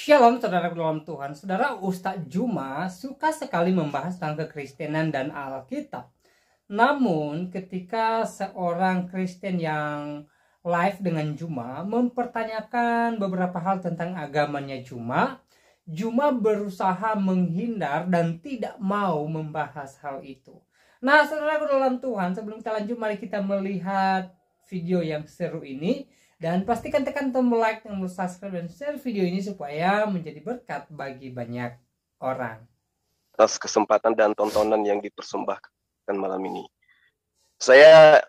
Shalom saudara dalam Tuhan. Saudara, Ustadz Juma suka sekali membahas tentang kekristenan dan Alkitab. Namun ketika seorang Kristen yang live dengan Juma mempertanyakan beberapa hal tentang agamanya Juma berusaha menghindar dan tidak mau membahas hal itu. Nah, saudara dalam Tuhan, sebelum kita lanjut, mari kita melihat video yang seru ini. Dan pastikan tekan tombol like, tombol subscribe, dan share video ini supaya menjadi berkat bagi banyak orang. Atas kesempatan dan tontonan yang dipersembahkan malam ini. Saya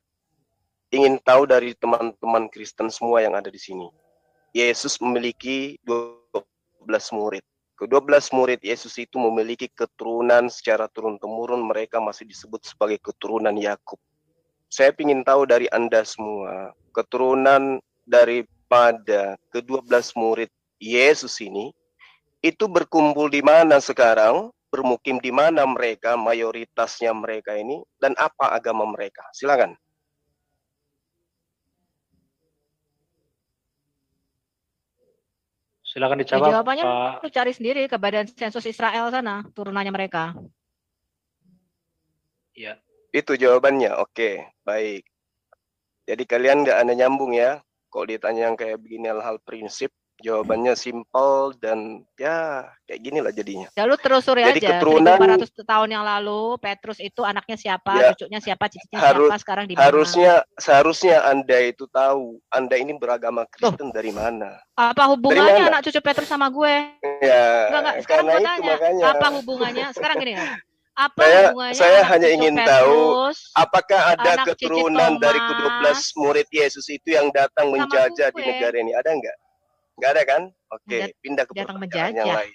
ingin tahu dari teman-teman Kristen semua yang ada di sini. Yesus memiliki 12 murid. Ke-12 murid Yesus itu memiliki keturunan secara turun-temurun, mereka masih disebut sebagai keturunan Yakub. Saya ingin tahu dari Anda semua, keturunan daripada ke-12 murid Yesus ini, itu berkumpul di mana sekarang, bermukim di mana mereka, mayoritasnya mereka ini, dan apa agama mereka? Silakan. Silakan dijawab. Jawabannya lu cari sendiri ke Badan Sensus Israel sana, turunannya mereka. Ya. Itu jawabannya. Oke, baik. Jadi kalian nggak ada nyambung ya. Kok ditanya yang kayak begini hal-hal prinsip, jawabannya simpel dan ya kayak gini lah jadinya. Ya lu telusuri Jadi aja, keturunan 1400 tahun yang lalu, Petrus itu anaknya siapa, ya, cucunya siapa, cicitnya siapa, sekarang di mana? Seharusnya Anda itu tahu, Anda ini beragama Kristen dari mana. Apa hubungannya anak cucu Petrus sama gue? Ya, enggak. Sekarang gue tanya, makanya. apa hubungannya? Sekarang gini ya. Saya hanya ingin tahu apakah ada keturunan dari ke-12 murid Yesus itu yang datang menjajah di negara ini, ada nggak? Nggak ada kan? Oke, pindah ke pertanyaan yang lain.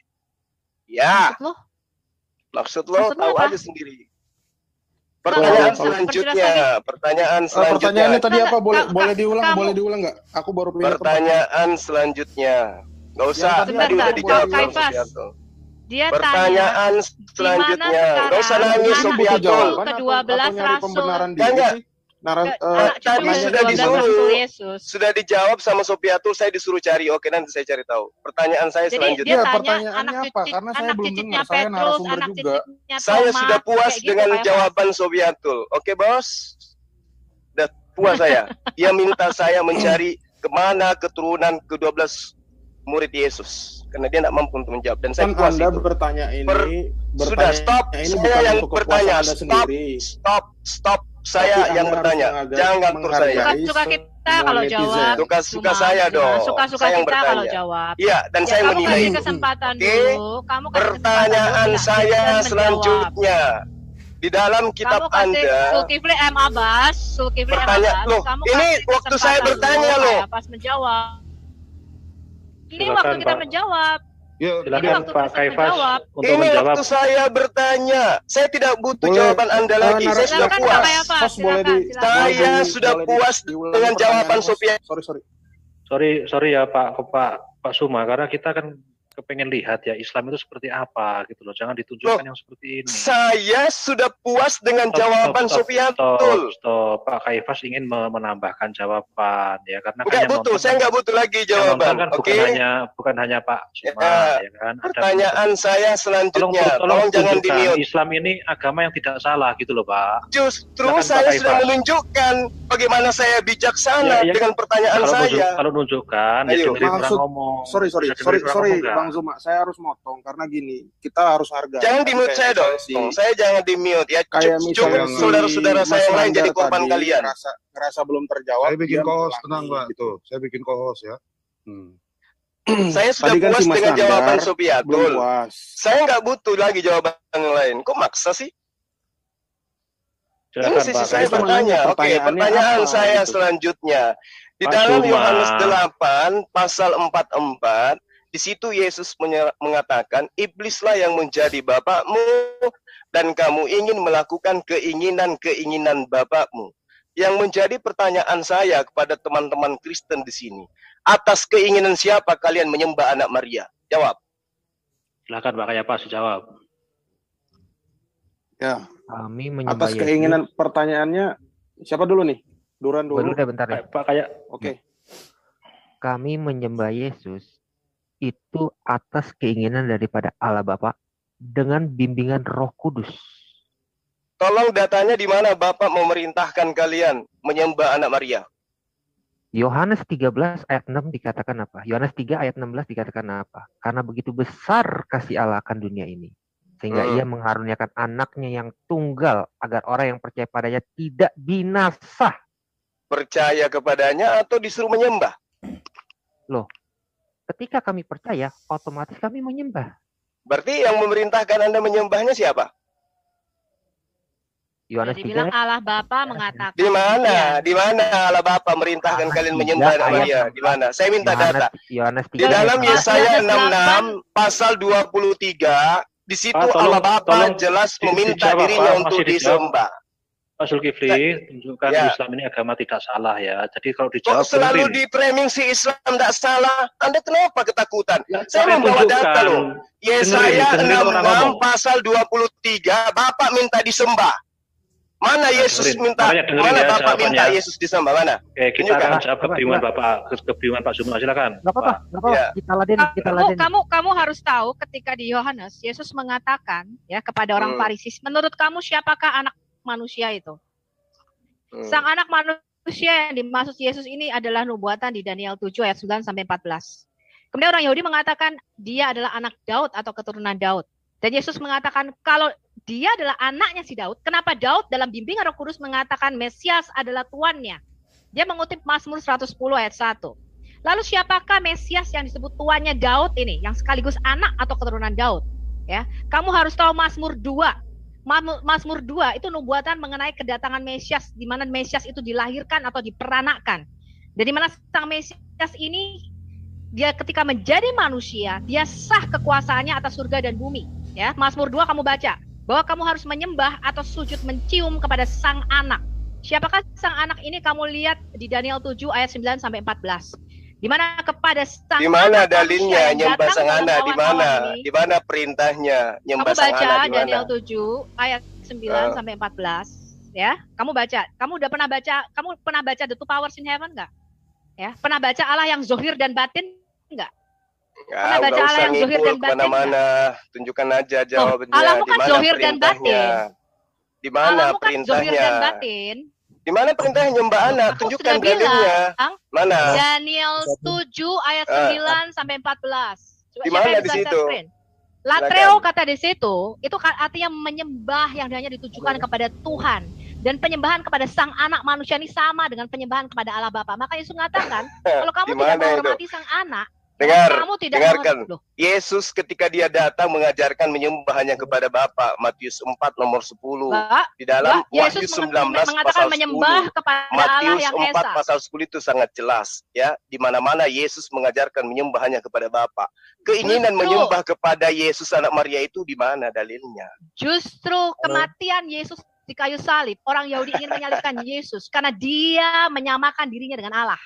Ya, maksud lo tahu aja sendiri. Pertanyaan selanjutnya. Pertanyaannya tadi apa? Boleh diulang nggak? Aku baru pindah. Pertanyaan selanjutnya. Nggak usah, tadi udah dijawab sama Sofiatul. Dia pertanyaan selanjutnya, nggak usah nangis Sofiatul. Ke-12 rasul. Tadi sudah dijawab sama Sofiatul, saya disuruh cari. Oke, nanti saya cari tahu. Pertanyaan saya selanjutnya. Pertanyaannya apa? Karena saya belum dengar, saya narasumber juga. Saya sudah puas dengan jawaban Sofiatul. Oke, bos? Udah puas saya. Dia minta saya mencari kemana keturunan ke-12 murid Yesus, karena dia tidak mampu untuk menjawab, dan saya puas Anda itu. bertanya ini, sudah stop, saya yang bertanya. Stop, saya yang bertanya. Jangan ngatur saya. Suka kita kalau jawab. Suka saya dong. Suka saya yang kita kalau bertanya. jawab. Iya, dan saya menilai itu. Pertanyaan saya selanjutnya. Di dalam kitab Anda. Zulkifli M. Abbas. Loh, ini waktu saya bertanya loh. Pas menjawab. Ini waktu kita menjawab. Silakan Pak Kaifas untuk ini menjawab. Waktu saya bertanya, saya tidak butuh jawaban Anda lagi. Saya sudah puas. Saya sudah puas dengan jawaban Sofian. Sorry ya Pak Suma, karena kita kan kepengen lihat ya Islam itu seperti apa gitu loh. Jangan ditunjukkan yang seperti ini. Saya sudah puas dengan jawaban Sofiatul. Pak Kaifas ingin menambahkan jawaban ya, karena saya nggak butuh lagi jawaban. Kan bukan hanya Pak Suma ya kan. Pertanyaan saya selanjutnya. Tolong jangan di-mute. Islam ini agama yang tidak salah gitu loh, Pak. Justru saya sudah menunjukkan bagaimana saya bijaksana dengan pertanyaan saya. Kalau menunjukkan ya maksud ngomong. Sorry Bang Zuma, saya harus motong karena gini, kita harus hargai. Jangan di-mute saya dong. Saya jangan di-mute ya. Kayak misalnya saudara-saudara saya yang lain jadi korban kalian. Ngerasa belum terjawab. Saya bikin co-host, tenang Pak. Gitu. Saya bikin co-host ya. Saya sudah puas dengan jawaban Sofiatul. Saya nggak butuh lagi jawaban yang lain. Kok maksa sih? Ini sisi saya bertanya. Oke, pertanyaan saya selanjutnya. Di dalam Yohanes 8 pasal 44, di situ Yesus mengatakan, iblislah yang menjadi bapakmu dan kamu ingin melakukan keinginan-keinginan bapakmu. Yang menjadi pertanyaan saya kepada teman-teman Kristen di sini, atas keinginan siapa kalian menyembah anak Maria? Jawab. Silakan Pak Kaifas jawab. Ya. Kami menyembah atas keinginan Yesus. Pertanyaannya siapa dulu nih? Duran dulu. Bentar ya. Pak Kayak. Oke. Kami menyembah Yesus itu atas keinginan daripada Allah Bapa dengan bimbingan Roh Kudus. Tolong datanya di mana Bapak memerintahkan kalian menyembah anak Maria? Yohanes 13 ayat 6 dikatakan apa? Yohanes 3 ayat 16 dikatakan apa? Karena begitu besar kasih Allah akan dunia ini, sehingga ia mengaruniakan anaknya yang tunggal, agar orang yang percaya padanya tidak binasa. Percaya kepadanya atau disuruh menyembah? Loh, ketika kami percaya, otomatis kami menyembah. Berarti yang memerintahkan Anda menyembahnya siapa? Yohanes 3 Dibilang Allah Bapa mengatakan. Di mana? Di mana Allah Bapa merintahkan kalian menyembah anak Maria? Di mana? Saya minta data. Di dalam Yesaya 66 pasal 23, di situ Allah Bapa jelas meminta dirinya untuk disembah. Pak Zulkifli, tunjukkan Islam ini agama tidak salah ya. Jadi kalau dijawab kok selalu di framing si Islam tidak salah? Anda kenapa ketakutan? Ya, saya membawa data loh. Yesaya 66 pasal 23, Bapak minta disembah. Mana Yesus minta? Mana Bapak minta Yesus disembah? Mana? Oke, kita akan jawab kebingungan Pak Zuma, silakan. Enggak apa-apa, kita laden. Kamu harus tahu ketika di Yohanes Yesus mengatakan ya kepada orang Farisis, menurut kamu siapakah anak manusia itu? Sang anak manusia yang dimaksud Yesus ini adalah nubuatan di Daniel 7 ayat 9 sampai 14. Kemudian orang Yahudi mengatakan dia adalah anak Daud atau keturunan Daud. Dan Yesus mengatakan kalau dia adalah anaknya si Daud, kenapa Daud dalam bimbingan Roh Kudus mengatakan Mesias adalah tuannya? Dia mengutip Mazmur 110 ayat 1. Lalu siapakah Mesias yang disebut tuannya Daud ini, yang sekaligus anak atau keturunan Daud? Ya, kamu harus tahu Mazmur 2. Mazmur 2 itu nubuatan mengenai kedatangan Mesias, di mana Mesias itu dilahirkan atau diperanakkan. Dan di mana sang Mesias ini, dia ketika menjadi manusia, dia sah kekuasaannya atas surga dan bumi. Ya, Mazmur 2 kamu baca bahwa kamu harus menyembah atau sujud mencium kepada sang anak. Siapakah sang anak ini? Kamu lihat di Daniel 7 ayat 9 sampai 14. Di mana kepada sang di mana dalilnya nyembah sang anak? Di mana? Di mana perintahnya nyembah sang anak? Kamu baca Daniel 7 ayat 9 sampai 14 ya. Kamu baca. Kamu udah pernah baca? Kamu pernah baca The Two Powers in Heaven enggak? Ya, pernah baca Allah yang zohir dan batin enggak? Pernah baca Allah yang zohir dan batin? Mana-mana, tunjukkan aja jawabannya. Allahmu kan zohir dan batin. Di mana perintahnya? Di mana perintahnya nyembah anak? Tunjukkan dalilnya. Mana? Daniel 7 ayat 9 sampai 14. Di mana di situ? Latreo kata di situ, itu artinya menyembah yang hanya ditujukan kepada Tuhan. Dan penyembahan kepada sang anak manusia ini sama dengan penyembahan kepada Allah Bapa. Maka Yesus mengatakan, kalau kamu tidak menghormati sang anak, dengarkan. Yesus ketika dia datang mengajarkan menyembah hanya kepada Bapa. Matius 4 nomor 10. Di dalam Wahyu 19 pasal 10. Matius 4 pasal 10 itu sangat jelas ya. Di mana-mana Yesus mengajarkan menyembah hanya kepada Bapa. Keinginan menyembah kepada Yesus anak Maria itu di mana dalilnya? Justru kematian Yesus di kayu salib, orang Yahudi ingin menyalibkan Yesus karena dia menyamakan dirinya dengan Allah.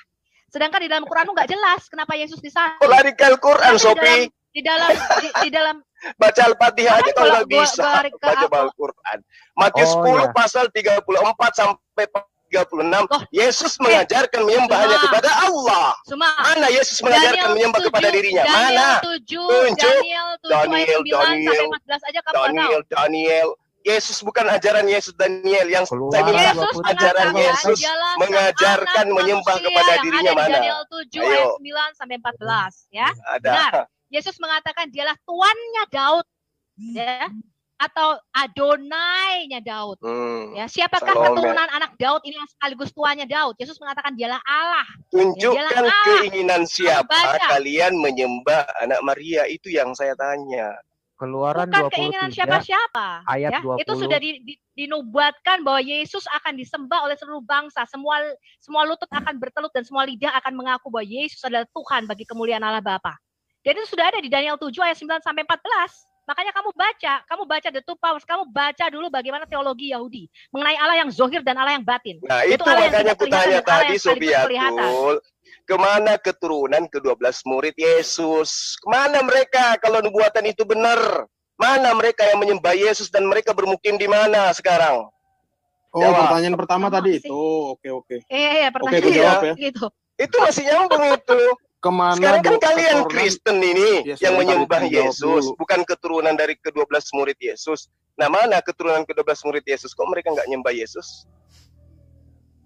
Sedangkan di dalam Quran nggak jelas kenapa Yesus disalib. Lari ke Al-Quran, Sophie. Di dalam baca Al-Fatihah aja kalau nggak bisa baca Al-Quran. Matius 10 pasal 34 sampai 36. Yesus mengajarkan menyembah hanya kepada Allah. Mana Yesus mengajarkan menyembah kepada dirinya? Mana? Tunjuk. Daniel. Yesus bukan ajaran Yesus Daniel yang saya minta ajaran Yesus mengajarkan menyembah kepada dirinya mana? Daniel 7 ayat 9 sampai 14 ya. Benar. Yesus mengatakan dialah tuannya Daud ya atau Adonai-nya Daud. Ya, siapakah keturunan anak Daud ini yang sekaligus tuannya Daud? Yesus mengatakan dialah Allah. Tunjukkan keinginan siapa kalian menyembah anak Maria, itu yang saya tanya. Keluaran bukan keinginan siapa-siapa. Ayat ya, 20. Itu sudah dinubuatkan bahwa Yesus akan disembah oleh seluruh bangsa. Semua lutut akan bertelut dan semua lidah akan mengaku bahwa Yesus adalah Tuhan bagi kemuliaan Allah Bapa. Dan itu sudah ada di Daniel 7 ayat 9 sampai 14. Makanya kamu baca The Two Powers, kamu baca dulu bagaimana teologi Yahudi mengenai Allah yang zohir dan Allah yang batin. Nah, itu makanya aku tanya tadi, Sofiatul. Kemana keturunan ke-12 murid Yesus? Kemana mereka kalau nubuatan itu benar? Mana mereka yang menyembah Yesus dan mereka bermukim di mana sekarang? Pertanyaan pertama tadi itu. Oke. Pertanyaan jawab ya. Gitu. Itu masih nyambung itu. kemana Sekarang kan kalian keturunan Kristen ini Ya, yang sebentar, menyembah itu dijawab Yesus, dulu. bukan keturunan dari ke-12 murid Yesus. Nah, mana keturunan ke-12 murid Yesus? Kok mereka nggak nyembah Yesus?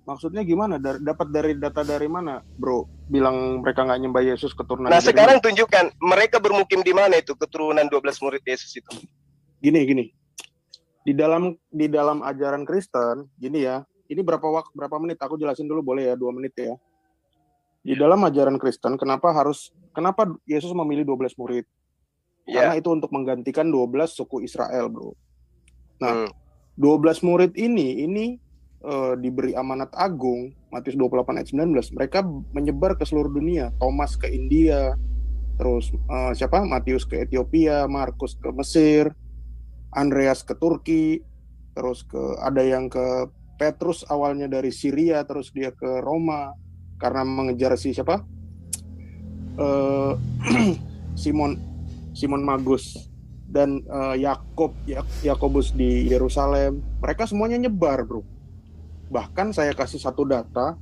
Maksudnya gimana? Dapat dari data dari mana, bro? Bilang mereka nggak nyembah Yesus keturunan Nah, dari sekarang mana? tunjukkan mereka bermukim di mana itu keturunan 12 murid Yesus itu. Gini. Di dalam ajaran Kristen, gini ya. Ini berapa menit? Aku jelasin dulu boleh ya, 2 menit ya. Di dalam ajaran Kristen, kenapa Yesus memilih 12 murid? Karena itu untuk menggantikan 12 suku Israel, bro. Nah, 12 murid ini diberi amanat agung, Matius 28 ayat 19. Mereka menyebar ke seluruh dunia. Thomas ke India, terus Matius ke Ethiopia, Markus ke Mesir, Andreas ke Turki, terus ada yang ke Petrus awalnya dari Syria, terus dia ke Roma karena mengejar Simon Magus dan Yakobus di Yerusalem. Mereka semuanya nyebar, bro. Bahkan saya kasih satu data,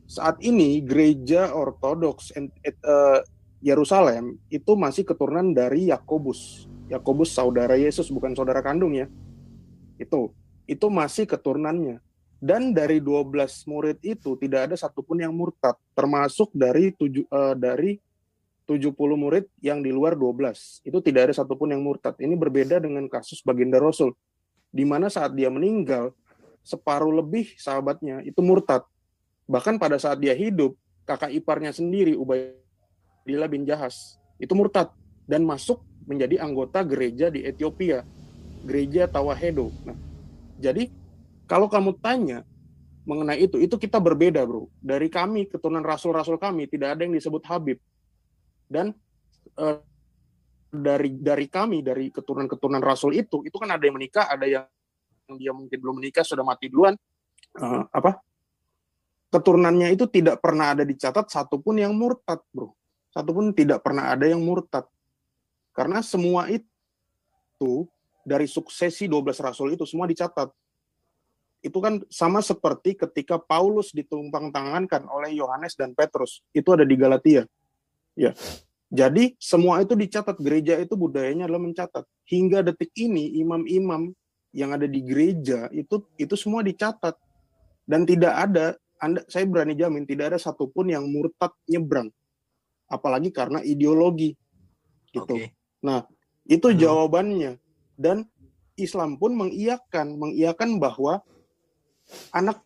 saat ini gereja Ortodoks Yerusalem itu masih keturunan dari Yakobus. Yakobus saudara Yesus, bukan saudara kandung ya. Itu masih keturunannya. Dan dari 12 murid itu tidak ada satupun yang murtad, termasuk dari 70 murid yang di luar 12. Itu tidak ada satupun yang murtad. Ini berbeda dengan kasus Baginda Rasul, di mana saat dia meninggal, separuh lebih sahabatnya itu murtad. Bahkan pada saat dia hidup, kakak iparnya sendiri, Ubaidillah bin Jahas, itu murtad dan masuk menjadi anggota gereja di Ethiopia, gereja Tawahedo. Nah, jadi kalau kamu tanya mengenai itu kita berbeda, bro. Dari kami, keturunan rasul-rasul kami, tidak ada yang disebut Habib. Dan dari kami, dari keturunan rasul itu kan ada yang menikah, ada yang dia mungkin belum menikah, sudah mati duluan. Keturunannya itu tidak pernah ada dicatat satupun yang murtad, bro. Satupun tidak pernah ada yang murtad. Karena semua itu dari suksesi 12 rasul itu semua dicatat. Itu kan sama seperti ketika Paulus ditumpang tangankan oleh Yohanes dan Petrus. Itu ada di Galatia. Ya. Jadi semua itu dicatat. Gereja itu budayanya adalah mencatat. Hingga detik ini imam-imam yang ada di gereja itu semua dicatat. Dan tidak ada, saya berani jamin tidak ada satupun yang murtad nyebrang. Apalagi karena ideologi. Gitu. Okay. Nah, itu jawabannya. Dan Islam pun mengiyakan bahwa 12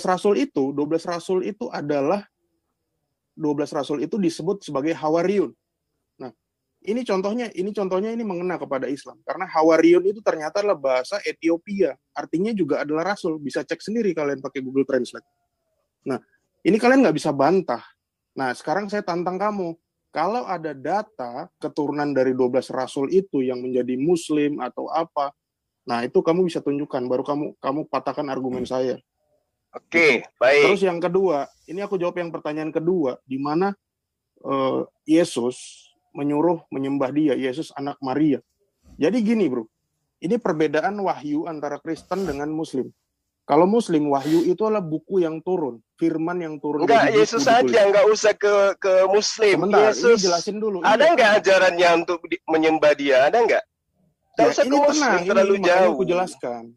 rasul itu adalah 12 rasul itu disebut sebagai Hawariyun. Nah, ini contohnya ini mengena kepada Islam karena Hawariyun itu ternyata adalah bahasa Ethiopia, artinya juga adalah rasul. Bisa cek sendiri kalian pakai Google Translate. Nah, ini kalian nggak bisa bantah. Nah, sekarang saya tantang kamu. Kalau ada data keturunan dari 12 rasul itu yang menjadi muslim atau apa, nah itu kamu bisa tunjukkan, baru kamu patahkan argumen saya. Oke, baik. Terus yang kedua, ini aku jawab yang pertanyaan kedua, di mana Yesus menyuruh menyembah dia, Yesus anak Maria. Jadi gini, bro, ini perbedaan wahyu antara Kristen dengan Muslim. Kalau Muslim, wahyu itu adalah buku yang turun, firman yang turun. Enggak, Yesus saja, enggak usah ke Muslim. Sebentar, Yesus, ini jelasin dulu. Ada enggak ajarannya untuk menyembah dia? Ada enggak? Enggak usah ke Muslim, terlalu jauh. Ini ku jelaskan.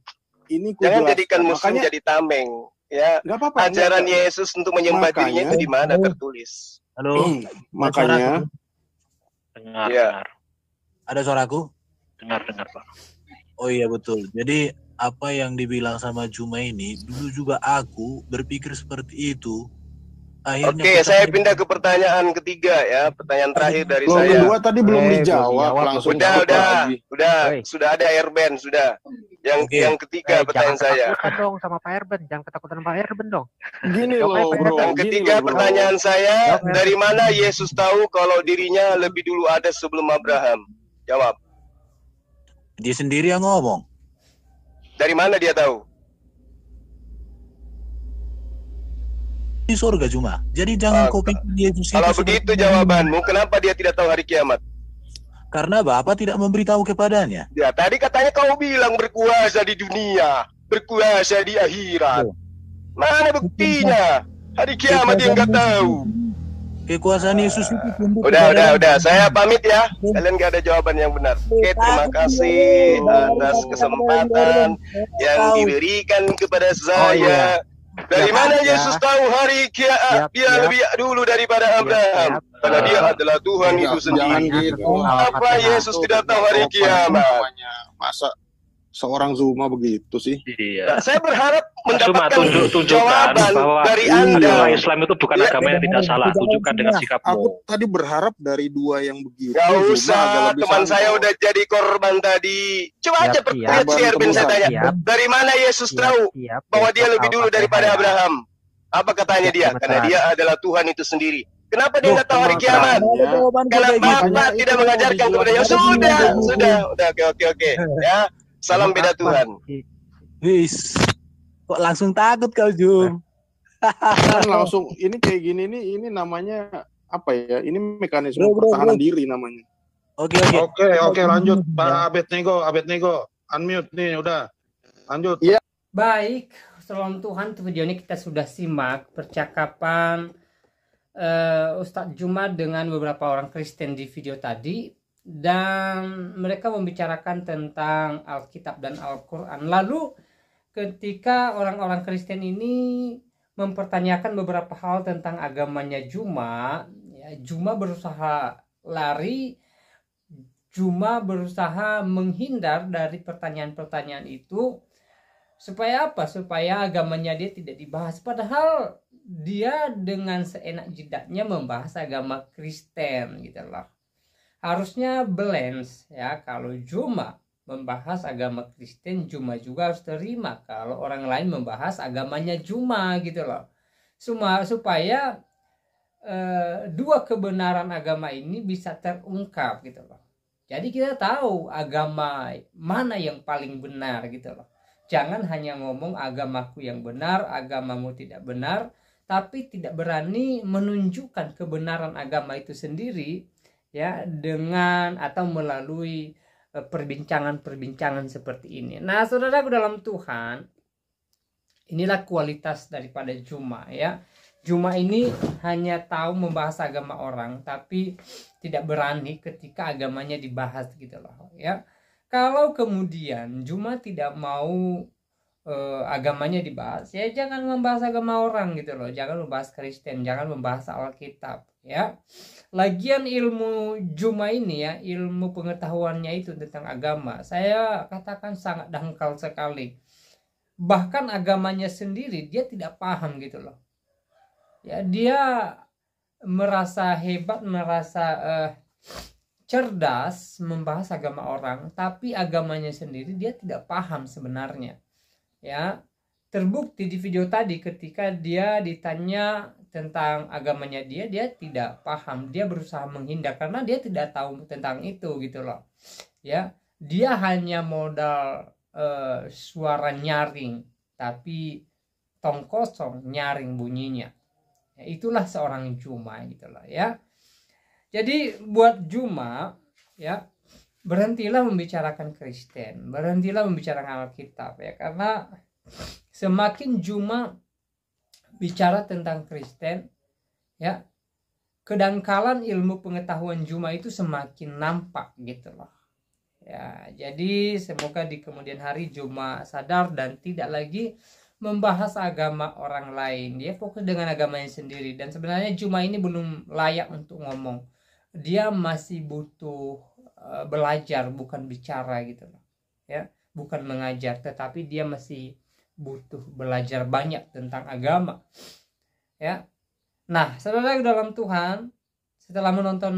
Jangan jadikan Muslim jadi tameng. Ya, apa-apa, ajaran Yesus untuk menyembah dirinya itu di mana tertulis? Halo, makanya. Dengar, ya. dengar. Ada suaraku? Dengar, Pak. Oh iya betul. Jadi apa yang dibilang sama Juma ini, dulu juga aku berpikir seperti itu. Akhirnya Oke, saya pindah ke pertanyaan ketiga ya, pertanyaan terakhir dari saya. Kedua tadi belum dijawab, langsung sudah ada Airben, sudah. Yang ketiga pertanyaan saya. Jangan ketakutan dong sama Pak Airben, jangan ketakutan sama Pak Airben dong. Gini loh, bro. Yang ketiga pertanyaan saya, dari mana Yesus tahu kalau dirinya lebih dulu ada sebelum Abraham? Jawab. Dia sendiri yang ngomong. Dari mana dia tahu? Di surga cuma. Jadi jangan kau pikir Yesus. Kalau begitu jawabanmu, kenapa dia tidak tahu hari kiamat? Karena Bapak tidak memberitahu kepadanya. Ya, tadi katanya kau bilang berkuasa di dunia, berkuasa di akhirat. Mana buktinya? Hari kiamat dia nggak tahu. Kekuasaan Yesus itu tunduk Udah. kepada Saya pamit ya. Kalian gak ada jawaban yang benar. Oke, terima kasih atas kesempatan yang diberikan kepada saya. Dari mana Yesus tahu hari kiamat? Dia lebih dulu daripada Abraham. Karena dia adalah Tuhan itu sendiri. Apa Yesus tidak tahu hari kiamat? Masa seorang Zuma begitu sih? Iya. Saya berharap Cuma mendapatkan tunjukkan jawaban bahwa dari agama Anda. Islam itu bukan agama yang tidak salah. Tunjukkan dengan sikapmu. Aku tadi berharap dari dua yang begitu. Gak Zuma agak usah, lebih teman santai. saya udah jadi korban tadi. Coba aja lihat si Erwin saya tanya. Dari mana Yesus tahu bahwa dia lebih dulu daripada Abraham? Apa katanya dia? Karena dia adalah Tuhan itu sendiri. Kenapa dia nggak tahu hari kiamat? Karena Bapak tidak mengajarkan kepada dia. Sudah. Oke. Ya, salam beda Tuhan. Wis. Kok langsung takut kau, Jum? Kan langsung ini kayak gini nih, ini namanya apa ya? Ini mekanisme pertahanan diri namanya. Oke, lanjut Pak Abednego. Unmute nih, udah. Lanjut. Iya. Baik, salam Tuhan, video ini kita sudah simak percakapan Ustadz Juma dengan beberapa orang Kristen di video tadi, dan mereka membicarakan tentang Alkitab dan Al-Quran. Lalu ketika orang-orang Kristen ini mempertanyakan beberapa hal tentang agamanya Juma, ya, Juma berusaha lari, Juma berusaha menghindar dari pertanyaan-pertanyaan itu. Supaya apa? Supaya agamanya dia tidak dibahas. Padahal dia dengan seenak jidatnya membahas agama Kristen gitu loh. Harusnya balance ya. Kalau Juma membahas agama Kristen, Juma juga harus terima kalau orang lain membahas agamanya Juma gitu loh. Supaya dua kebenaran agama ini bisa terungkap gitu loh. Jadi kita tahu agama mana yang paling benar gitu loh. Jangan hanya ngomong agamaku yang benar, agamamu tidak benar, tapi tidak berani menunjukkan kebenaran agama itu sendiri ya dengan atau melalui perbincangan-perbincangan seperti ini. Nah, saudaraku dalam Tuhan, inilah kualitas daripada Juma ya. Juma ini hanya tahu membahas agama orang, tapi tidak berani ketika agamanya dibahas gitu loh ya. Kalau kemudian Juma tidak mau agamanya dibahas, ya jangan membahas agama orang gitu loh. Jangan membahas Kristen, jangan membahas Alkitab ya. Lagian ilmu Juma ini ya, ilmu pengetahuannya itu tentang agama, saya katakan sangat dangkal sekali. Bahkan agamanya sendiri dia tidak paham gitu loh. Ya, dia merasa hebat, merasa cerdas membahas agama orang, tapi agamanya sendiri dia tidak paham sebenarnya. Ya, terbukti di video tadi ketika dia ditanya tentang agamanya dia tidak paham. Dia berusaha menghindar karena dia tidak tahu tentang itu gitu loh. Ya, dia hanya modal suara nyaring, tapi tong kosong nyaring bunyinya. Ya, itulah seorang Juma gitu loh ya. Jadi buat Juma ya, berhentilah membicarakan Kristen, berhentilah membicarakan Alkitab ya, karena semakin Juma bicara tentang Kristen ya, kedangkalan ilmu pengetahuan Juma itu semakin nampak gitu loh. Ya, jadi semoga di kemudian hari Juma sadar dan tidak lagi membahas agama orang lain. Dia fokus dengan agamanya sendiri, dan sebenarnya Juma ini belum layak untuk ngomong. Dia masih butuh belajar, bukan bicara gitu loh ya, bukan mengajar, tetapi dia masih butuh belajar banyak tentang agama ya. Nah, saudara dalam Tuhan, setelah menonton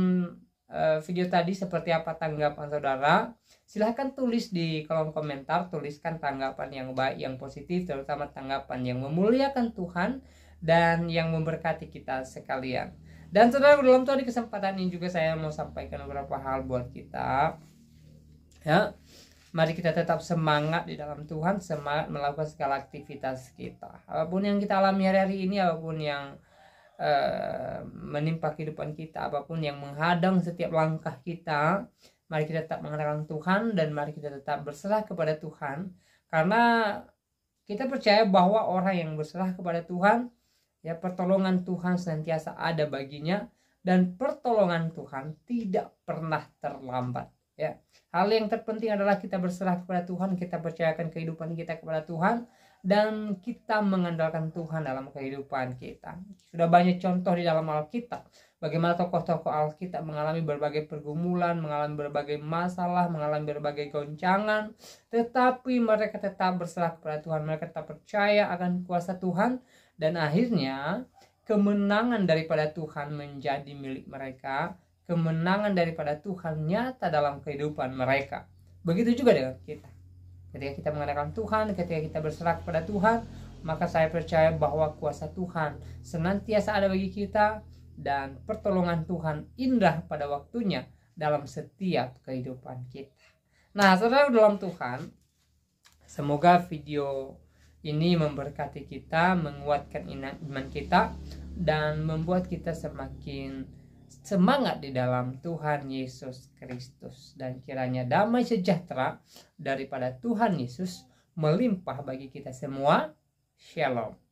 video tadi, seperti apa tanggapan saudara? Silahkan tulis di kolom komentar, tuliskan tanggapan yang baik, yang positif, terutama tanggapan yang memuliakan Tuhan dan yang memberkati kita sekalian. Dan saudara dalam Tuhan, di kesempatan ini juga saya mau sampaikan beberapa hal buat kita ya. Mari kita tetap semangat di dalam Tuhan, semangat melakukan segala aktivitas kita. Apapun yang kita alami hari-hari ini, apapun yang menimpa kehidupan kita, apapun yang menghadang setiap langkah kita, mari kita tetap mengandalkan Tuhan dan mari kita tetap berserah kepada Tuhan. Karena kita percaya bahwa orang yang berserah kepada Tuhan, ya, pertolongan Tuhan senantiasa ada baginya, dan pertolongan Tuhan tidak pernah terlambat. Ya, hal yang terpenting adalah kita berserah kepada Tuhan, kita percayakan kehidupan kita kepada Tuhan, dan kita mengandalkan Tuhan dalam kehidupan kita. Sudah banyak contoh di dalam Alkitab bagaimana tokoh-tokoh Alkitab mengalami berbagai pergumulan, mengalami berbagai masalah, mengalami berbagai goncangan, tetapi mereka tetap berserah kepada Tuhan, mereka tetap percaya akan kuasa Tuhan, dan akhirnya kemenangan daripada Tuhan menjadi milik mereka. Kemenangan daripada Tuhan nyata dalam kehidupan mereka. Begitu juga dengan kita. Ketika kita mengandalkan Tuhan, ketika kita berserah kepada Tuhan, maka saya percaya bahwa kuasa Tuhan senantiasa ada bagi kita, dan pertolongan Tuhan indah pada waktunya dalam setiap kehidupan kita. Nah, saudara dalam Tuhan, semoga video ini memberkati kita, menguatkan iman kita, dan membuat kita semakin semangat di dalam Tuhan Yesus Kristus. Dan kiranya damai sejahtera daripada Tuhan Yesus melimpah bagi kita semua. Shalom.